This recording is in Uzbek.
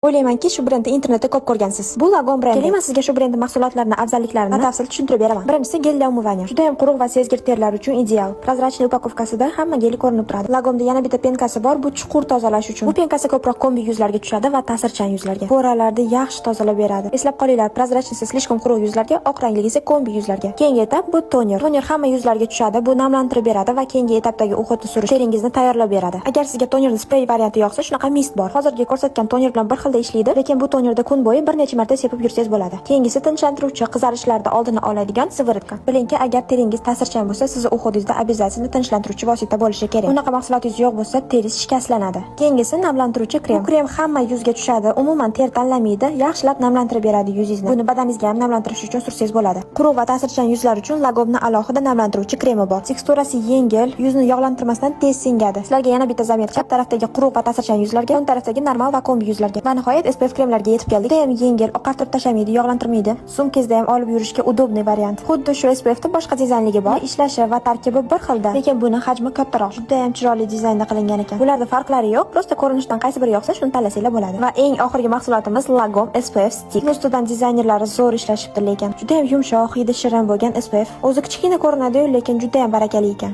O'ylaymanki, shu brendni internetda ko'p ko'rgansiz. Bu Lagom brendi. Keling, men sizga shu brend mahsulotlarini, afzalliklarini batafsil tushuntirib beraman. Birinchisi gel для умывания. Juda ham quruq va sezgir terilar uchun ideal. Prozrachniy upakovkasida hamma geli ko'rinib turadi. Lagomda yana bitta penkasi bor, bu chuqur tozalash uchun. Bu penkasi ko'proq kombi yuzlarga tushadi va ta'sirchan yuzlarga. Poralarni yaxshi tozalab beradi. Eslab qolinglar, prozrachniy slishkom quruq yuzlarga, oq rangligi esa kombi yuzlarga. Keyingi etap bu toner. Toner hamma yuzlarga tushadi, bu namlantirib beradi va keyingi etapdagi o'qitni surish teringizni tayyorlab beradi. Agar sizga tonerning sprey varianti yoqsa, shunaqa mist bor. Hozirgi ko'rsatgan toner bilan bir xilda ishlaydi, lekin bu tonerda kun bo'yi bir necha marta sepib yursangiz bo'ladi. Keyingisi tinchlantiruvchi, qizarishlarni oldini oladigan siviritka. Bilingki, agar teringiz ta'sirchan bo'lsa, sizning o'qingizda обязательно tinchlantiruvchi vosita bo'lishi kerak. Unaqa mahsulotingiz yo'q bo'lsa, teringiz shikastlanadi. Keyingisi namlantiruvchi krem. Bu krem hamma yuzga tushadi, umuman ter tanlamaydi, yaxshilab namlantirib beradi yuzingizni. Buni badaningizga ham namlantirish uchun sursangiz bo'ladi. Quruq va ta'sirchan yuzlar uchun Lagomning alohida namlantiruvchi kremi bor. Teksturasi yengil, yuzni yog'lantirmasdan tez singadi. Sizlarga yana bitta zamet, chap tarafdagi quruq va ta'sirchan yuzlarga, o'ng tarafdagi normal va kombi yuzlarga. Va nihoyat SPF kremlarga yetib keldik. Juda ham yengil, oqartirib tashlamaydi, yog'lantirmaydi. Sumkangizda ham olib yurishga udobniy variant. Xuddi shu SPFda boshqa dizaynligi bor, ishlashi va tarkibi bir xilda, lekin buni hajmi kattaroq. Juda ham chiroyli dizaynda qilingan ekan. Bularda farqlari yo'q, prosta ko'rinishdan qaysi biri yoqsa, shuni tanlasanglar bo'ladi. Va eng oxirgi mahsulotimiz Lagom SPF Stick. Ustidan dizaynerlari zo'r ishlashibdi, lekin juda ham yumshoq, hidi shirin bo'lgan SPF. O'zi kichkina ko'rinadi, lekin juda ham barakali ekan.